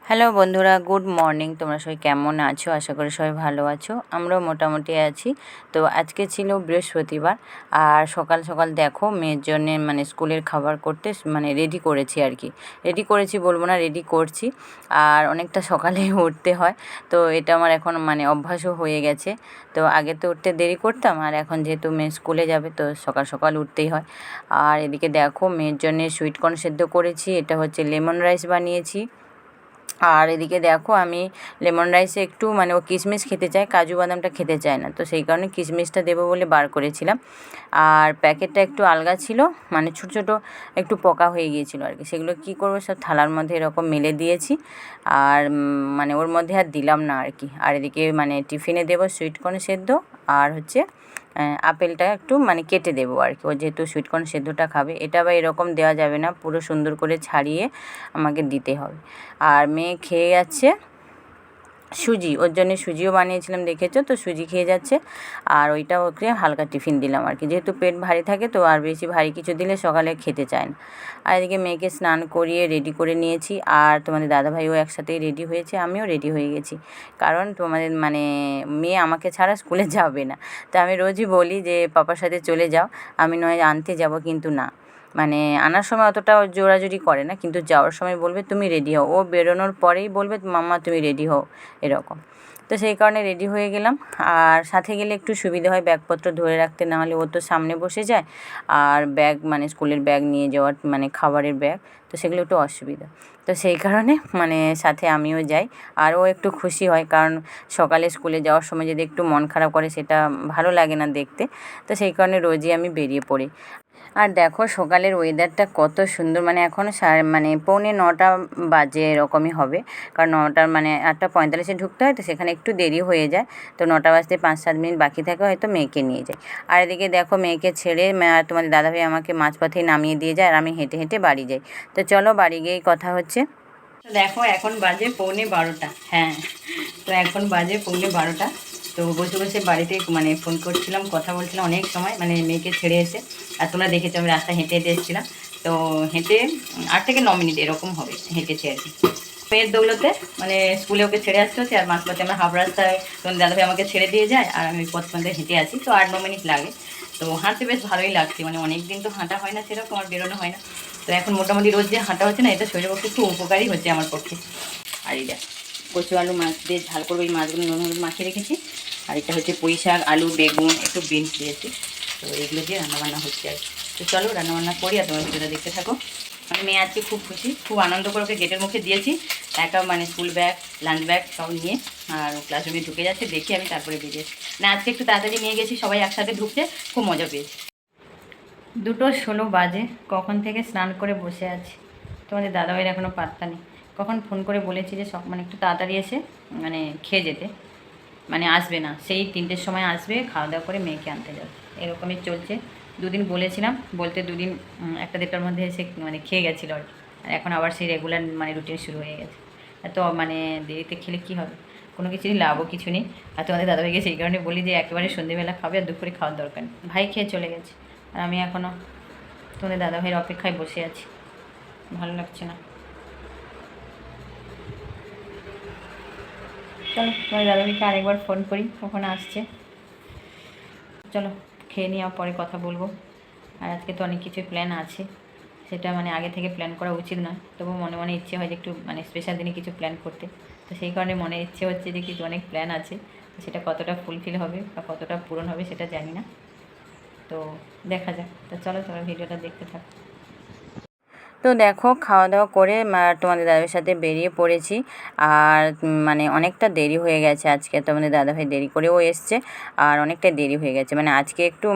Hello বন্ধুরা, good morning. তোমরা সবাই কেমন আছো? আশা করি সবাই ভালো আছো। আমরাও মোটামুটি আছি। তো আজকে ছিল বৃহস্পতিবার, আর সকাল সকাল দেখো মেয়ের জন্যে স্কুলের খাবার করতে রেডি করেছি আর কি। রেডি করেছি বলবো না, রেডি করছি। আর অনেকটা সকালে উঠতে হয়, তো এটা আমার এখন অভ্যাসও হয়ে গেছে। তো আগে তো উঠতে দেরি করতাম, আর এখন যেহেতু মেয়ে স্কুলে যাবে তো সকাল সকাল উঠতেই হয়। আর এদিকে দেখো মেয়ের জন্যে সুইটকর্ন সেদ্ধ করেছি, এটা হচ্ছে লেমন রাইস বানিয়েছি। আর এদিকে দেখো আমি লেমন রাইসে একটু ও কিশমিশ খেতে চায়, কাজু বাদামটা খেতে চায় না, তো সেই কারণে কিশমিশটা দেবো বলে বার করেছিলাম। আর প্যাকেটটা একটু আলগা ছিল, ছোটো ছোটো একটু পোকা হয়ে গিয়েছিলো আর কি। সেগুলো কী করবো, সব থালার মধ্যে এরকম মেলে দিয়েছি। আর ওর মধ্যে আর দিলাম না আর কি। আর এদিকে টিফিনে দেবো সুইটকর্ন সেদ্ধ, আর হচ্ছে আপেলটা একটু কেটে দেবো আর কি। ও যেহেতু সুইটকর্ন সেদ্ধটা খাবে, এটা আবার এরকম দেওয়া যাবে না, পুরো সুন্দর করে ছাড়িয়ে আমাকে দিতে হবে। আর মেয়ে খেয়ে যাচ্ছে সুজি, ওর জন্য সুজিও বানিয়েছিলাম দেখেছো তো, সুজি খেয়ে যাচ্ছে। আর ওইটা ওকে হালকা টিফিন দিলাম আর কি, যেহেতু পেট ভারী থাকে তো আর বেশি ভারী কিছু দিলে সকালে খেতে চায় না। আর এদিকে মেয়েকে স্নান করিয়ে রেডি করে নিয়েছি, আর তোমাদের দাদাভাইও একসাথেই রেডি হয়েছে, আমিও রেডি হয়ে গেছি। কারণ তোমাদের মেয়ে আমাকে ছাড়া স্কুলে যাবে না। তো আমি রোজই বলি যে পাপার সাথে চলে যাও, আমি নয় আনতে যাব, কিন্তু না, আনার সময় অতটা জোরাজুরি করে না, কিন্তু যাওয়ার সময় বলবে তুমি রেডি হও। ও বেরোনোর পরেই বলবে মাম্মা তুমি রেডি হও, এরকম। তো সেই কারণে রেডি হয়ে গেলাম। আর সাথে গেলে একটু সুবিধা হয় ব্যাগপত্র ধরে রাখতে, নাহলে ও তো সামনে বসে যায়, আর ব্যাগ স্কুলের ব্যাগ নিয়ে যাওয়ার খাবারের ব্যাগ, তো সেগুলো একটু অসুবিধা। তো সেই কারণে সাথে আমিও যাই। আর ও একটু খুশি হয়, কারণ সকালে স্কুলে যাওয়ার সময় যদি একটু মন খারাপ করে সেটা ভালো লাগে না দেখতে। তো সেই কারণে রোজই আমি বেরিয়ে পড়ি। আর দেখো সকালের ওয়েদারটা কত সুন্দর, এখনও পৌনে 9টা বাজে এরকমই হবে, কারণ 9টার 8:45-এ ঢুকতে হয়, তো সেখানে একটু দেরি হয়ে যায়। তো 9টা বাজতে 5-7 মিনিট বাকি থাকে, হয়তো মেয়েকে নিয়ে যায়। আর এদিকে দেখো মেয়েকে ছেড়ে তোমাদের দাদাভাই আমাকে মাঝপথেই নামিয়ে দিয়ে যায়, আর আমি হেঁটে হেঁটে বাড়ি যাই। তো চলো বাড়ি গিয়েই কথা হচ্ছে। তো দেখো এখন বাজে পৌনে 12টা, হ্যাঁ, তো এখন বাজে পৌনে 12টা। তো বসে বসে বাড়িতে ফোন করছিলাম, কথা বলছিলাম অনেক সময়, মেয়েকে ছেড়ে এসে। আর তোমরা দেখেছো আমি রাস্তায় হেঁটে হেঁটে এসেছিলাম। তো হেঁটে 8 থেকে 9 মিনিট এরকম হবে হেঁটেছি আর কি। মেয়ের দৌলতে স্কুলে ওকে ছেড়ে আসতে হচ্ছে, আর মাঝপথে আমরা হাফ রাস্তায় তোমার দাদাভাই আমাকে ছেড়ে দিয়ে যায়, আর আমি পথ মধ্যে হেঁটে আসি, তো 8-9 মিনিট লাগে। তো হাঁটতে বেশ ভালোই লাগছে, অনেক দিন তো হাঁটা হয় না, সেরকম আর বেরোনো হয় না। তো এখন মোটামুটি রোজ যে হাঁটা হচ্ছে না, এটা শরীরের পক্ষে একটু উপকারই হচ্ছে আমার পক্ষে। আর এই দেখ কচু আলু মাছ দিয়ে ঝাল করবো, এই মাছগুলো নুন হলুদ মাখিয়ে রেখেছি। আর এটা হচ্ছে পুঁই শাক, আলু, বেগুন, একটু বিনস দিয়েছি। তো এইগুলো দিয়ে রান্নাবান্না হচ্ছে আর কি। তো চলো রান্নাবান্না করি, আর তোমার ভিডিওটা দেখতে থাকো। মেয়ে আজকে খুব খুশি, খুব আনন্দ করে ওকে গেটের মুখে দিয়েছি একা, স্কুল ব্যাগ, লাঞ্চ ব্যাগ সব নিয়ে। আর ক্লাসরুমে ঢুকে যাচ্ছে, দেখি আমি তারপরে বেরিয়েছি। আজকে একটু তাড়াতাড়ি নিয়ে গেছি, সবাই একসাথে ঢুকতে খুব মজা পেয়েছি। 2:16 বাজে, কখন থেকে স্নান করে বসে আছি। তোমাদের দাদাভাইয়ের এখনও পাত্তা নেই। কখন ফোন করে বলেছি যে সব একটু তাড়াতাড়ি এসে খেয়ে যেতে, আসবে না, সেই 3টের সময় আসবে, খাওয়া দাওয়া করে মেয়েকে আনতে যাবে, এরকমই চলছে। 2 দিন বলেছিলাম, বলতে 2 দিন 1টা-1:30টার মধ্যে এসে খেয়ে গেছিলো আর কি। আর এখন আবার সেই রেগুলার রুটিন শুরু হয়ে গেছে। এত দেরিতে খেলে কী হবে, কোনো কিছুরই লাভও কিছু নেই। আর তোমাদের দাদাভাইকে সেই কারণে বলি যে একেবারে সন্ধ্যেবেলা খাবে, আর দুপুরে খাওয়ার দরকার নেই। ভাই খেয়ে চলে গেছে, আর আমি এখনও তোমাদের দাদাভাইয়ের অপেক্ষায় বসে আছি, ভালো লাগছে না। চলো তোমাদের দাদাভাইকে আরেকবার ফোন করি, কখন আসছে। চলো খেয়ে নিয়ে পরে কথা বলবো। আর আজকে তো অনেক কিছু প্ল্যান আছে, সেটা আগে থেকে প্ল্যান করা উচিত নয়, তবু মনে মনে ইচ্ছে হয় যে একটু স্পেশাল দিনে কিছু প্ল্যান করতে। তো সেই কারণে মনে ইচ্ছে হচ্ছে যে কিছু অনেক প্ল্যান আছে, সেটা কতটা ফুলফিল হবে বা কতটা পূরণ হবে সেটা জানি না, তো দেখা যাক। তো চলো তোমার ভিডিওটা দেখতে থাকো। তো দেখো খাওয়া দাওয়া করে তোমাদের দাদাভাইয়ের সাথে বেরিয়ে পড়েছি। আর অনেকটা দেরি হয়ে গেছে আজকে, তোমাদের দাদাভাই দেরি করেও এসছে, আর অনেকটা দেরি হয়ে গেছে। আজকে একটু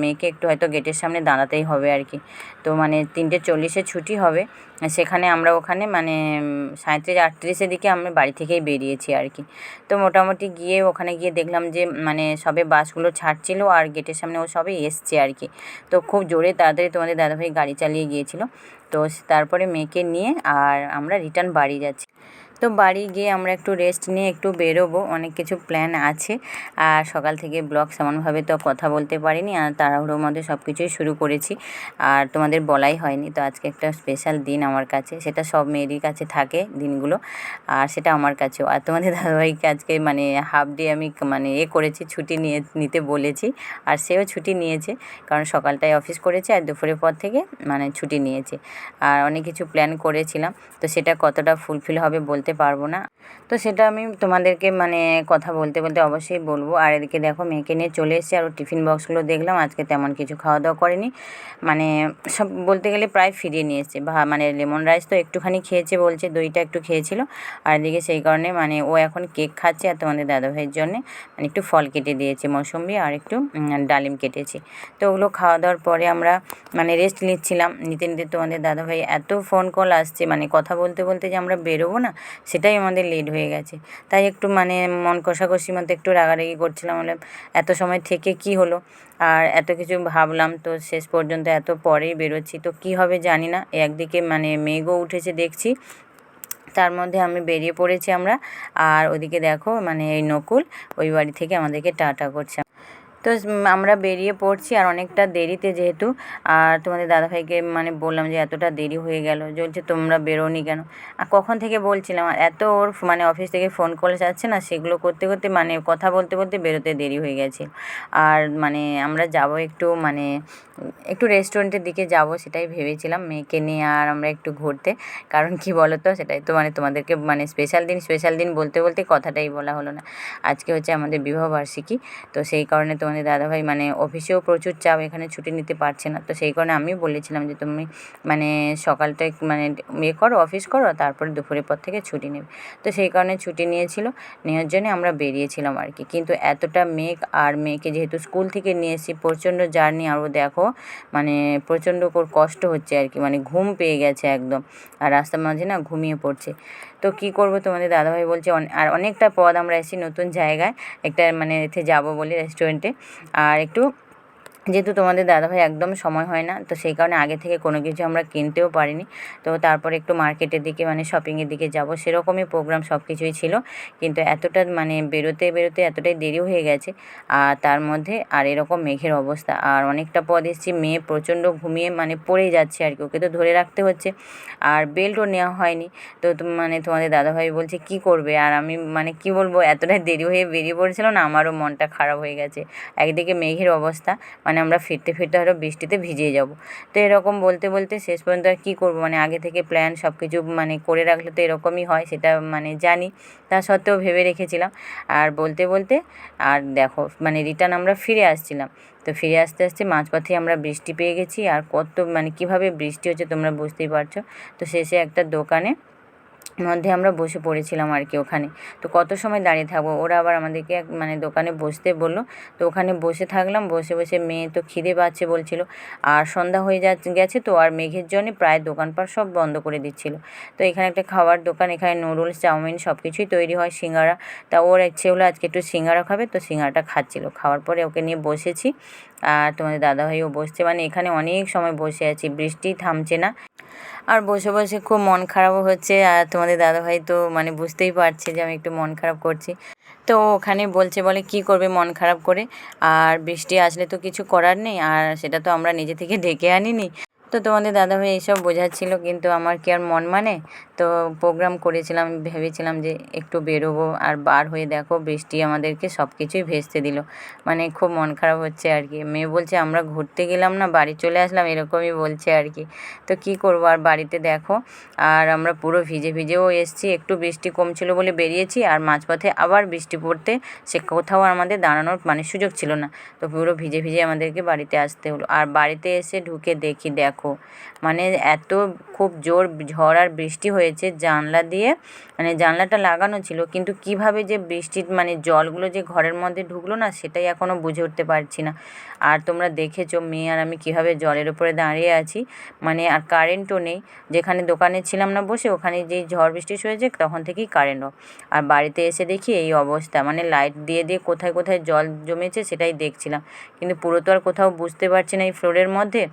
মেয়েকে একটু হয়তো গেটের সামনে দাঁড়াতেই হবে আর কি। তো 3:40-এ ছুটি হবে, সেখানে আমরা ওখানে 37-38-এর দিকে আমরা বাড়ি থেকেই বেরিয়েছি আর কি। তো মোটামুটি গিয়ে ওখানে গিয়ে দেখলাম যে সবে বাসগুলো ছাড়ছিল, আর গেটের সামনে ও সবে এসছে আর কি। তো খুব জোরে তাড়াতাড়ি তোমাদের দাদাভাই গাড়ি চালিয়ে গিয়েছিলো। তো তারপরে মেয়েকে নিয়ে আর আমরা রিটার্ন বাড়ি যাচ্ছি। তো বাড়ি গিয়ে আমরা একটু রেস্ট নিয়ে একটু বেরোবো, অনেক কিছু প্ল্যান আছে। আর সকাল থেকে ব্লগ সেমনভাবে তো কথা বলতে পারিনি, আর তাড়াহুড়োর মধ্যে সব কিছুই শুরু করেছি আর তোমাদের বলাই হয়নি। তো আজকে একটা স্পেশাল দিন আমার কাছে, সেটা সব মেয়েরই কাছে থাকে দিনগুলো, আর সেটা আমার কাছেও। আর তোমাদের দাদাভাইকে আজকে মানে হাফ ডে আমি মানে করেছি, ছুটি নিতে বলেছি, আর সেও ছুটি নিয়েছে, কারণ সকালটায় অফিস করেছে আর দুপুরের পর থেকে মানে ছুটি নিয়েছে। আর অনেক কিছু প্ল্যান করেছিলাম, তো সেটা কতটা ফুলফিল হবে বলতে পারবো না। তো সেটা আমি তোমাদেরকে মানে কথা বলতে বলতে অবশ্যই বলবো। আর এদিকে দেখো মেয়েকে নিয়ে চলে এসেছি, আর টিফিন বক্সগুলো দেখলাম আজকে তেমন কিছু খাওয়া দাওয়া করেনি, মানে সব বলতে গেলে প্রায় ফিরিয়ে নিয়ে এসছে। মানে লেমন রাইস তো একটুখানি খেয়েছে বলছে, দইটা একটু খেয়েছিল। আর এদিকে সেই কারণে মানে ও এখন কেক খাচ্ছে, আর তোমাদের দাদাভাইয়ের জন্যে মানে একটু ফল কেটে দিয়েছে, মৌসুম্বি আর একটু ডালিম কেটেছি। তো ওগুলো খাওয়া দাওয়ার পরে আমরা মানে রেস্ট নিচ্ছিলাম। নিতে নিতে তোমাদের দাদাভাই এত ফোন কল আসছে, মানে কথা বলতে বলতে যে আমরা বেরোবো না সেটাই আমাদের লেট হয়ে গেছে। তাই একটু মানে মন কষাকষির মধ্যে একটু রাগারাগি করছিলাম, বলে এত সময় থেকে কি হলো, আর এত কিছু ভাবলাম, তো শেষ পর্যন্ত এত পরেই বেরোচ্ছি, তো কী হবে জানি না। একদিকে মানে মেঘও উঠেছে দেখছি, তার মধ্যে আমি বেরিয়ে পড়েছি আমরা। আর ওদিকে দেখো মানে এই নকুল ওই বাড়ি থেকে আমাদেরকে টাটা করছে। তো আমরা বেরিয়ে পড়ছি, আর অনেকটা দেরিতে যেহেতু। আর তোমাদের দাদাভাইকে মানে বললাম যে এতটা দেরি হয়ে গেল, বলছে তোমরা বেরোনি কেন। আর কখন থেকে বলছিলাম, আর এত ওর মানে অফিস থেকে ফোন কল যাচ্ছে না, সেগুলো করতে করতে মানে কথা বলতে বলতে বেরোতে দেরি হয়ে গেছে। আর মানে আমরা যাব একটু মানে একটু রেস্টুরেন্টের দিকে যাব, সেটাই ভেবেছিলাম মেয়েকে নিয়ে, আর আমরা একটু ঘুরতে। কারণ কি বলো তো, সেটাই তো মানে তোমাদেরকে মানে স্পেশাল দিন বলতে বলতে কথাটাই বলা হলো না। আজকে হচ্ছে আমাদের বিবাহবার্ষিকী, তো সেই কারণে তোমাদের দাদাভাই মানে অফিসেও প্রচুর চাপ, এখানে ছুটি নিতে পারছে না। তো সেই কারণে আমি বলেছিলাম যে তুমি মানে সকালটায় মানে করো, অফিস করো, তারপরে দুপুরের পর থেকে ছুটি নেবে। তো সেই কারণে ছুটি নেওয়ার জন্য আমরা বেরিয়েছিলাম আর কি। কিন্তু এতটা মেঘ, আর মেয়েকে যেহেতু স্কুল থেকে নিয়ে এসেছি, প্রচণ্ড জার্নি, আরও দেখো মানে প্রচণ্ড কষ্ট হচ্ছে আর কি, মানে ঘুম পেয়ে গেছে একদম, আর রাস্তার মাঝে না ঘুমিয়ে পড়ছে। তো কী করবো, তোমাদের দাদাভাই বলছে আর অনেকটা পথ আমরা এসেছি নতুন জায়গায়, একটা মানে এতে যাবো বলে রেস্টুরেন্টে। আর একটু যেহেতু তোমাদের দাদাভাই একদম সময় হয় না, তো সেই কারণে আগে থেকে কোনো কিছু আমরা কিনতেও পারিনি। তো তারপরে একটু মার্কেটের দিকে মানে শপিংয়ের দিকে যাব, সেরকমই প্রোগ্রাম সব কিছুই ছিল। কিন্তু এতটা মানে বেরোতে বেরোতে এতটাই দেরি হয়ে গেছে, আর তার মধ্যে আর এরকম মেঘের অবস্থা, আর অনেকটা পথ এসেছি, মেয়ে প্রচণ্ড ঘুমিয়ে মানে পড়েই যাচ্ছে আর কি, ওকে তো ধরে রাখতে হচ্ছে, আর বেল্টও নেওয়া হয়নি। তো মানে তোমাদের দাদাভাই বলছে কী করবে, আর আমি মানে কী বলবো, এতটাই দেরি হয়ে বেরিয়ে পড়েছিল না, আমারও মনটা খারাপ হয়ে গেছে। একদিকে মেঘের অবস্থা, মানে আমরা ফিরতে ফিরতে হয়তো বৃষ্টিতে ভিজিয়ে যাব। তো এরকম বলতে বলতে শেষ পর্যন্ত আর কী করবো, মানে আগে থেকে প্ল্যান সব কিছু মানে করে রাখলে তো এরকমই হয়, সেটা মানে জানি, তা সত্ত্বেও ভেবে রেখেছিলাম। আর বলতে বলতে আর দেখো মানে রিটার্ন আমরা ফিরে আসছিলাম, তো ফিরে আসতে আসতে মাঝপথে আমরা বৃষ্টি পেয়ে গেছি। আর কত মানে কীভাবে বৃষ্টি হচ্ছে তোমরা বুঝতেই পারছো। তো শেষে একটা দোকানে মধ্যে আমরা বসে পড়েছিলাম আর কি ওখানে। তো কত সময় দাঁড়িয়ে থাকবো, ওরা আবার আমাদেরকে মানে দোকানে বসতে বললো। তো ওখানে বসে থাকলাম, বসে বসে মেয়ে তো খিদে পাচ্ছে বলছিল, আর সন্ধ্যা হয়ে গেছে, তো আর মেঘের জন্যে প্রায় দোকানপাট সব বন্ধ করে দিচ্ছিল। তো এখানে একটা খাওয়ার দোকান, এখানে নুডলস, চাউমিন সব কিছুই তৈরি হয়, সিঙ্গারা। তা ওর ইচ্ছে হলো আজকে একটু সিঙ্গারা খাবে, তো সিঙ্গারাটা খাচ্ছিল। খাওয়ার পরে ওকে নিয়ে বসেছি, আর তোমাদের দাদাভাইও বসছে, মানে এখানে অনেক সময় বসে আছি, বৃষ্টি থামছে না। আর বসে বসে খুব মন খারাপও হচ্ছে, আর তোমাদের দাদাভাই তো মানে বুঝতেই পারছে যে আমি একটু মন খারাপ করছি। তো ওখানে বলছে, বলে কী করবে মন খারাপ করে, আর বৃষ্টি আসলে তো কিছু করার নেই, আর সেটা তো আমরা নিজে থেকে ডেকে আনিনি। তো তোমাদের দাদাভাই এইসব বোঝাচ্ছিল, কিন্তু আমার কি আর মন মানে। তো প্রোগ্রাম করেছিলাম, ভেবেছিলাম যে একটু বেরোবো, আর বার হয়ে দেখো বৃষ্টি আমাদেরকে সব কিছুই ভেস্তে দিল। মানে খুব মন খারাপ হচ্ছে আর কি। মেয়ে বলছে আমরা ঘুরতে গেলাম না, বাড়ি চলে আসলাম, এরকমই বলছে আর কি। তো কী করবো, আর বাড়িতে দেখো, আর আমরা পুরো ভিজে ভিজেও এসেছি, একটু বৃষ্টি কমছিল বলে বেরিয়েছি, আর মাঝপথে আবার বৃষ্টি পড়তে সে কোথাও আমাদের দাঁড়ানোর মানে সুযোগ ছিল না। তো পুরো ভিজে ভিজে আমাদেরকে বাড়িতে আসতে হলো। আর বাড়িতে এসে ঢুকে দেখো মানে এত খুব জোর ঝড় আর বৃষ্টি হয়েছে, জানলা দিয়ে মানে জানলাটা লাগানো ছিল, কিন্তু কিভাবে যে বৃষ্টির মানে জলগুলো যে ঘরের মধ্যে ঢুকলো না, সেটাই এখনও বুঝে উঠতে পারছি না। আর তোমরা দেখেছো মেয়ে আর আমি কীভাবে জলের উপরে দাঁড়িয়ে আছি, মানে আর কারেন্টও নেই। যেখানে দোকানে ছিলাম না বসে, ওখানে যেই ঝড় বৃষ্টি হয়েছে তখন থেকেই কারেন্ট অফ। আর বাড়িতে এসে দেখি এই অবস্থা, মানে লাইট দিয়ে দিয়ে কোথায় কোথায় জল জমেছে সেটাই দেখছিলাম, কিন্তু পুরো তো আর কোথাও বুঝতে পারছি না এই ফ্লোরের মধ্যে।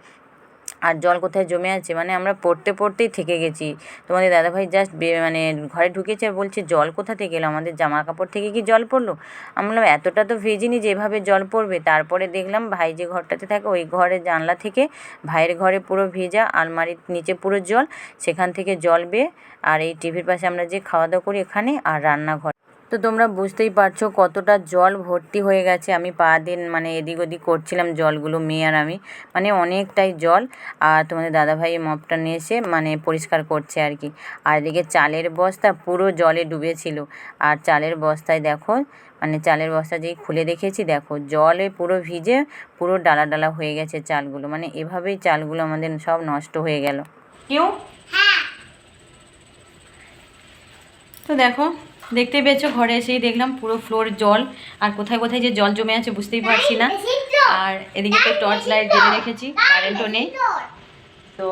আর জল কোথায় জমে আছে, মানে আমরা পড়তে পড়তেই থেকে গেছি। তোমাদের দাদাভাই জাস্ট মানে ঘরে ঢুকেছে আর বলছে জল কোথা থেকে এলো, আমাদের জামা কাপড় থেকে কি জল পড়লো? আমি বললাম এতটা তো ভিজিনি যে এভাবে জল পড়বে। তারপরে দেখলাম ভাই যে ঘরটাতে থাকে ওই ঘরের জানলা থেকে ভাইয়ের ঘরে পুরো ভেজা, আলমারির নিচে পুরো জল, সেখান থেকে জল বেয়ে আর এই টিভির পাশে আমরা যে খাওয়া দাওয়া করি এখানে, আর রান্নাঘর। তো তোমরা বুঝতেই পারছো কতটা জল ভর্তি হয়ে গেছে। আমি পা দিয়ে মানে এদিক ওদিক করছিলাম জলগুলো, মেয়ে আর আমি, মানে অনেকটাই জল। আর তোমাদের দাদাভাই মপটা নিয়ে এসে মানে পরিষ্কার করছে আর কি। আর এদিকে চালের বস্তা পুরো জলে ডুবেছিল। আর চালের বস্তায় দেখো, মানে চালের বস্তা যেই খুলে দেখেছি, দেখো জলে পুরো ভিজে পুরো ডালা ডালা হয়ে গেছে চালগুলো। মানে এভাবেই চালগুলো আমাদের সব নষ্ট হয়ে গেল। কেউ তো দেখো, দেখতেই পেয়েছো ঘরে এসেই দেখলাম পুরো ফ্লোর জল, আর কোথায় কোথায় যে জল জমে আছে বুঝতেই পারছি না। আর এদিকে তো টর্চ লাইট জ্বেলে রেখেছি, কারেন্টও নেই। তো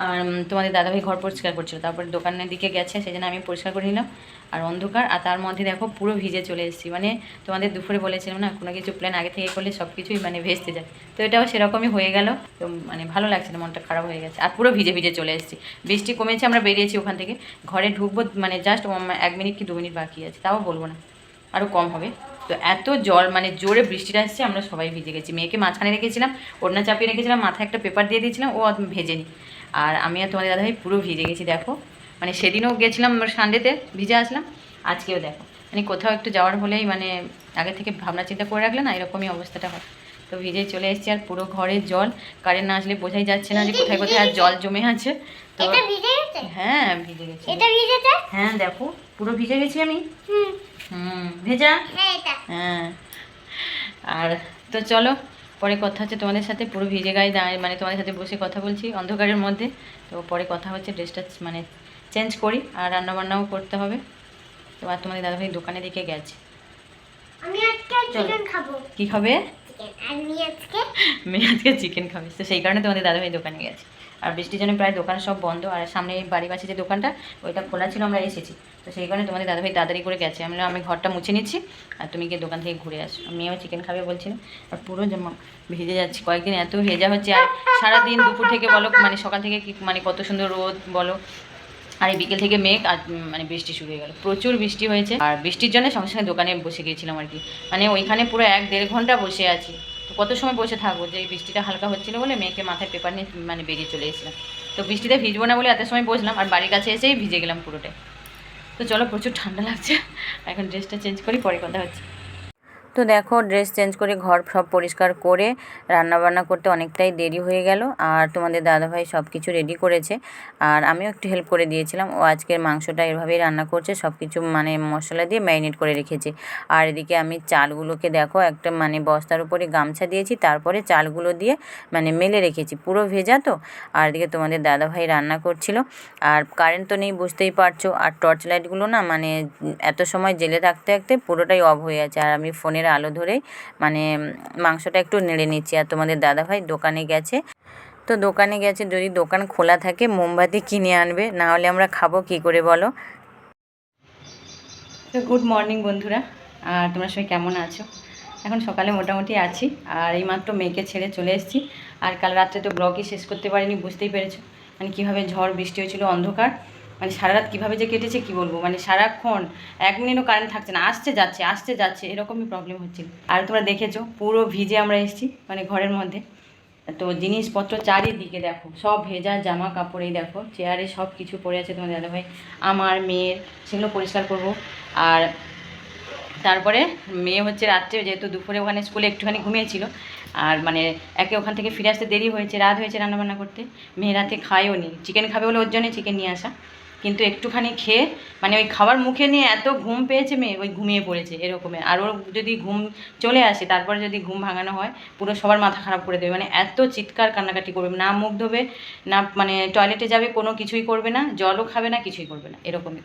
আর তোমাদের দাদাভাই ঘর পরিষ্কার করছিল, তারপরে দোকানের দিকে গেছে, সেই জন্য আমি পরিষ্কার করে নিলাম। আর অন্ধকার, আর তার মধ্যে দেখো পুরো ভিজে চলে এসেছি। মানে তোমাদের দুপুরে বলেছিলাম না, কোনো কিছু প্ল্যান আগে থেকে করলে সব কিছুই মানে ভেস্তে যায়, তো এটাও সেরকমই হয়ে গেল। তো মানে ভালো লাগছে না, মনটা খারাপ হয়ে গেছে। আর পুরো ভিজে ভিজে চলে এসেছি। বৃষ্টি কমেছে, আমরা বেরিয়েছি ওখান থেকে, ঘরে ঢুকবো মানে জাস্ট 1 মিনিট কি 2 মিনিট বাকি আছে, তাও বলবো না, আরও কম হবে। তো এত জল, মানে জোরে বৃষ্টিটা আসছে, আমরা সবাই ভিজে গেছি। মেয়েকে মাঝখানে রেখেছিলাম, ওড়না চাপিয়ে রেখেছিলাম, মাথায় একটা পেপার দিয়ে দিয়েছিলাম, ও ভেজেনি। আর আমি আর তোমাদের দাদাভাই পুরো ভিজে গেছি দেখো। মানে সেদিনও গেছিলাম সানডেতে, ভিজে আসলাম, আজকেও দেখো। মানে কোথাও একটু যাওয়ার হলেই মানে আগে থেকে ভাবনা চিন্তা করে রাখলে না এরকমই অবস্থাটা হয়। তো ভিজে চলে এসেছি, আর পুরো ঘরে জল, কারেন্ট না আসলে বোঝাই যাচ্ছে না যে কোথায় কোথায় আর জল জমে আছে। তো হ্যাঁ ভিজে গেছি, হ্যাঁ দেখো পুরো ভিজে গেছি আমি। ভেজা, হ্যাঁ। আর তো চলো, পরে কথা হচ্ছে তোমাদের সাথে। পুরো ভিজে গায়ে দাঁড়িয়ে মানে তোমাদের সাথে বসে কথা বলছি অন্ধকারের মধ্যে। তো পরে কথা হচ্ছে, ড্রেসটা মানে চেঞ্জ করি, আর রান্নাবান্নাও করতে হবে। তো আর তোমাদের দাদাভাই দোকানে দিকে গেছে। আমি আজকে চিকেন খাবো। কি খাবে? মেয়ে আজকে চিকেন খাবে, তো সেই কারণে তোমাদের দাদাভাই দোকানে গেছে। আর বৃষ্টির জন্য প্রায় দোকান সব বন্ধ, আর সামনে বাড়ির পাশে যে দোকানটা ওইটা খোলা ছিল, আমরা এসেছি। তো সেই কারণে তোমাদের দাদাভাই তাড়াতাড়ি করে গেছে। আমি ঘরটা মুছে নিচ্ছি, আর তুমি গিয়ে দোকান থেকে ঘুরে আসো। মেয়েও চিকেন খাবে বলছিল, আর পুরো জামা ভিজে যাচ্ছি। কয়েকদিন এত ভেজা হচ্ছে, আর সারাদিন দুপুর থেকে বলো, মানে সকাল থেকে কি মানে কত সুন্দর রোদ বলো, আর এই বিকেল থেকে মেঘ, আর মানে বৃষ্টি শুরু হয়ে গেল, প্রচুর বৃষ্টি হয়েছে। আর বৃষ্টির জন্য সঙ্গে সঙ্গে দোকানে বসে গিয়েছিলাম আর কি। মানে ওইখানে পুরো 1-1.5 ঘন্টা বসে আছি। তো কত সময় বসে থাকবো, যে এই বৃষ্টিটা হালকা হচ্ছিলো বলে মেয়েকে মাথায় পেপার নিয়ে মানে বেরিয়ে চলে এসেছিলাম। তো বৃষ্টিতে ভিজবো না বলে এত সময় বসলাম, আর বাড়ির কাছে এসেই ভিজে গেলাম পুরোটাই। তো চলো, প্রচুর ঠান্ডা লাগছে, এখন ড্রেসটা চেঞ্জ করি, পরে কথা হচ্ছে। তো দেখো ড্রেস চেঞ্জ করে ঘর সব পরিষ্কার করে রান্নাবান্না করতে অনেকটাই দেরি হয়ে গেল। আর তোমাদের দাদাভাই সব কিছু রেডি করেছে, আর আমিও একটু হেল্প করে দিয়েছিলাম। ও আজকের মাংসটা এভাবেই রান্না করছে, সব কিছু মানে মশলা দিয়ে ম্যারিনেট করে রেখেছে। আর এদিকে আমি চালগুলোকে দেখো একটা মানে বস্তার উপরে গামছা দিয়েছি, তারপরে চালগুলো দিয়ে মানে মেলে রেখেছি, পুরো ভেজা তো। আর এদিকে তোমাদের দাদাভাই রান্না করছিল। আর কারেন্ট তো নেই বুঝতেই পারছো, আর টর্চ লাইটগুলো না মানে এত সময় জেলে থাকতে থাকতে পুরোটাই অফ হয়ে আছে। আর আমি ফোনের আলো ধরেই মানে মাংসটা একটু নেড়ে নিচ্ছি। আর তোমাদের দাদাভাই দোকানে গেছে, তো দোকানে গেছে, যদি দোকান খোলা থাকে মোমবাতি কিনে আনবে, না হলে আমরা খাবো কি করে বলো। তো গুড মর্নিং বন্ধুরা, আর তোমরা সবাই কেমন আছো? এখন সকালে মোটামুটি আছি, আর এইমাত্র মেয়েকে ছেড়ে চলে এসেছি। আর কাল রাত্রে তো ব্লগই শেষ করতে পারিনি, বুঝতেই পেরেছো মানে কীভাবে ঝড় বৃষ্টি হয়েছিল, অন্ধকার, মানে সারা রাত কীভাবে যে কেটেছে কি বলবো। মানে সারাক্ষণ 1 মিনিটও কারেন্ট থাকছে না, আসছে যাচ্ছে এরকমই প্রবলেম হচ্ছিল। আর তোমরা দেখেছো পুরো ভিজে আমরা এসেছি মানে ঘরের মধ্যে। তো জিনিসপত্র চারিদিকে দেখো সব ভেজা, জামা কাপড়, এই দেখো চেয়ারে সব কিছু পড়ে আছে তোমাদের দাদাভাই, আমার মেয়ের, সেগুলো পরিষ্কার করব। আর তারপরে মেয়ে হচ্ছে রাত্রে, যেহেতু দুপুরে ওখানে স্কুলে একটুখানি ঘুমিয়েছিল, আর মানে একে ওখান থেকে ফিরে আসতে দেরি হয়েছে, রাত হয়েছে রান্নাবান্না করতে। মেয়ে রাতে খায়ও নি, চিকেন খাবে বলে ওর জন্য চিকেন নিয়ে আসা, কিন্তু একটুখানি খেয়ে মানে ওই খাবার মুখে নিয়ে এত ঘুম পেয়েছে মেয়ে, ওই ঘুমিয়ে পড়েছে এরকমের। আর ওর যদি ঘুম চলে আসে, তারপরে যদি ঘুম ভাঙানো হয়, পুরো সবার মাথা খারাপ করে দেবে। মানে এত চিৎকার কান্নাকাটি করবে, না মুখ ধোবে না, মানে টয়লেটে যাবে, কোনো কিছুই করবে না, জলও খাবে না, কিছুই করবে না, এরকমই।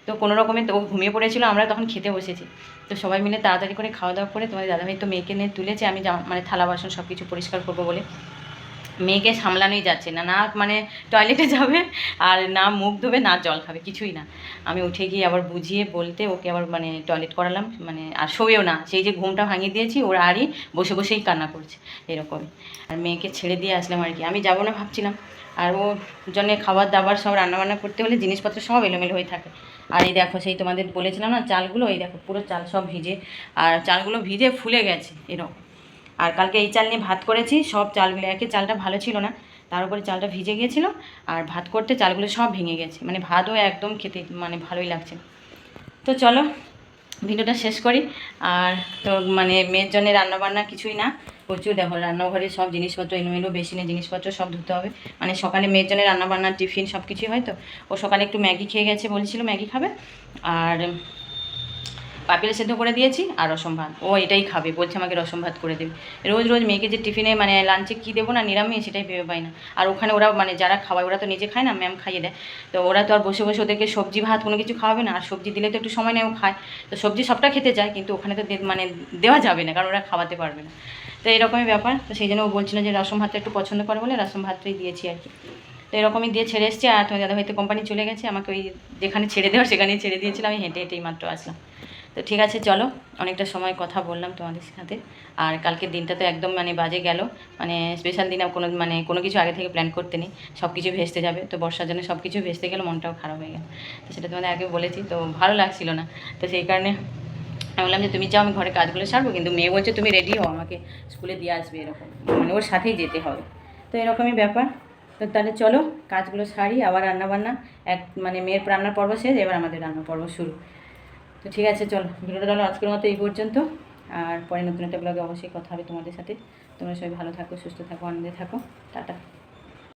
তো কোনো রকমে তো ও ঘুমিয়ে পড়েছিল, আমরা তখন খেতে বসেছি। তো সবাই মিলে তাড়াতাড়ি করে খাওয়া দাওয়া করে তোমাদের দাদাভাই তো মেয়েকে নিয়ে তুলেছে, আমি মানে থালা বাসন সব কিছু পরিষ্কার করবো বলে। মেয়েকে সামলানোই যাচ্ছে না, না মানে টয়লেটে যাবে আর না মুখ ধোবে না জল খাবে, কিছুই না। আমি উঠে গিয়ে আবার বুঝিয়ে বলতে ওকে আবার মানে টয়লেট করালাম, মানে আর শোয়েও না, সেই যে ঘুমটা ভাঙিয়ে দিয়েছি ওর আরই বসে বসেই কান্না করছে এরকমই। আর মেয়েকে ছেড়ে দিয়ে আসলাম আর কি, আমি যাবো না ভাবছিলাম। আর ওর জন্যে খাবার দাবার সব রান্নাবান্না করতে হলে জিনিসপত্র সব এলোমেলো হয়ে থাকে। আর এই দেখো সেই তোমাদের বলেছিলাম না চালগুলো, এই দেখো পুরো চাল সব ভিজে, আর চালগুলো ভিজে ফুলে গেছে এরকম। আর কালকে এই চাল নিয়ে ভাত করেছি, সব চালগুলো, একে চালটা ভালো ছিল না, তার উপরে চালটা ভিজে গিয়েছিল, আর ভাত করতে চালগুলো সব ভেঙে গেছে, মানে ভাতও একদম খেতে মানে ভালোই লাগছে না। তো চলো ভিডিওটা শেষ করি। আর তো মানে মেয়ের জন্য রান্নাবান্না কিছুই না, প্রচুর দেখো রান্নাঘরে সব জিনিসপত্র এলোমেলো, বেসিনে জিনিসপত্র সব ধুতে হবে। মানে সকালে মেয়ের জন্য রান্নাবান্না টিফিন সব কিছুই হয়। তো ও সকালে একটু ম্যাগি খেয়ে গেছে, বলেছিল ম্যাগি খাবে, আর পাপিলা সেদ্ধ করে দিয়েছি আর রসম ভাত, ও এটাই খাবে, বলছে আমাকে রসম ভাত করে দেবে। রোজ রোজ মেয়েকে যে টিফিনে মানে লাঞ্চে কী দেবো না নিরামিষ সেটাই ভেবে পাই না। আর ওখানে ওরা মানে যারা খাওয়ায় ওরা তো নিজে খায় না, ম্যাম খাইয়ে দেয়। তো ওরা তো আর বসে বসে ওদেরকে সবজি ভাত কোনো কিছু খাওয়াবে না, আর সবজি দিলে তো একটু সময় নেয় ও খায়। তো সবজি সবটা খেতে চায়, কিন্তু ওখানে তো মানে দেওয়া যাবে না, কারণ ওরা খাওয়াতে পারবে না। তো এরকমই ব্যাপার। তো সেই জন্য ও বলছিল যে রসম ভাতটা একটু পছন্দ করে বলে রসম ভাতটাই দিয়েছি আর কি। তো এরকমই দিয়ে ছেড়ে এসেছি। আর তোমার দাদা হয়তো কোম্পানি চলে গেছে, আমাকে ওই যেখানে ছেড়ে দেওয়ার সেখানেই ছেড়ে দিয়েছিলাম, আমি হেঁটে হেঁটেই মাত্র আসলাম। তো ঠিক আছে চলো, অনেকটা সময় কথা বললাম তোমাদের সাথে। আর কালকের দিনটা তো একদম মানে বাজে গেল, মানে স্পেশাল দিন কোনো মানে কোনো কিছু আগে থেকে প্ল্যান করতে নেই, সব কিছু ভেস্তে যাবে। তো বর্ষার জন্য সব কিছু ভেস্তে গেল, মনটাও খারাপ হয়ে গেল। তো সেটা তোমাদের আগে বলেছি, তো ভালো লাগছিল না। তো সেই কারণে আমি বললাম যে তুমি যাও, আমি ঘরে কাজগুলো সারবো, কিন্তু মেয়ে বলছে তুমি রেডি হও, আমাকে স্কুলে দিয়ে আসবে, এরকম মানে ওর সাথেই যেতে হবে। তো এরকমই ব্যাপার। তো তাহলে চলো কাজগুলো সারি, আবার রান্নাবান্না এক মানে মেয়ের রান্নার পর্ব শেষ, এবার আমাদের রান্নার পর্ব শুরু। তো ঠিক আছে চলো, ভিডিওটা তাহলে আজকের মতো এই পর্যন্ত। আর পরে নতুন একটা ব্লগে অবশ্যই কথা হবে তোমাদের সাথে। তোমরা সবাই ভালো থাকো, সুস্থ থাকো, আনন্দে থাকো। টাটা।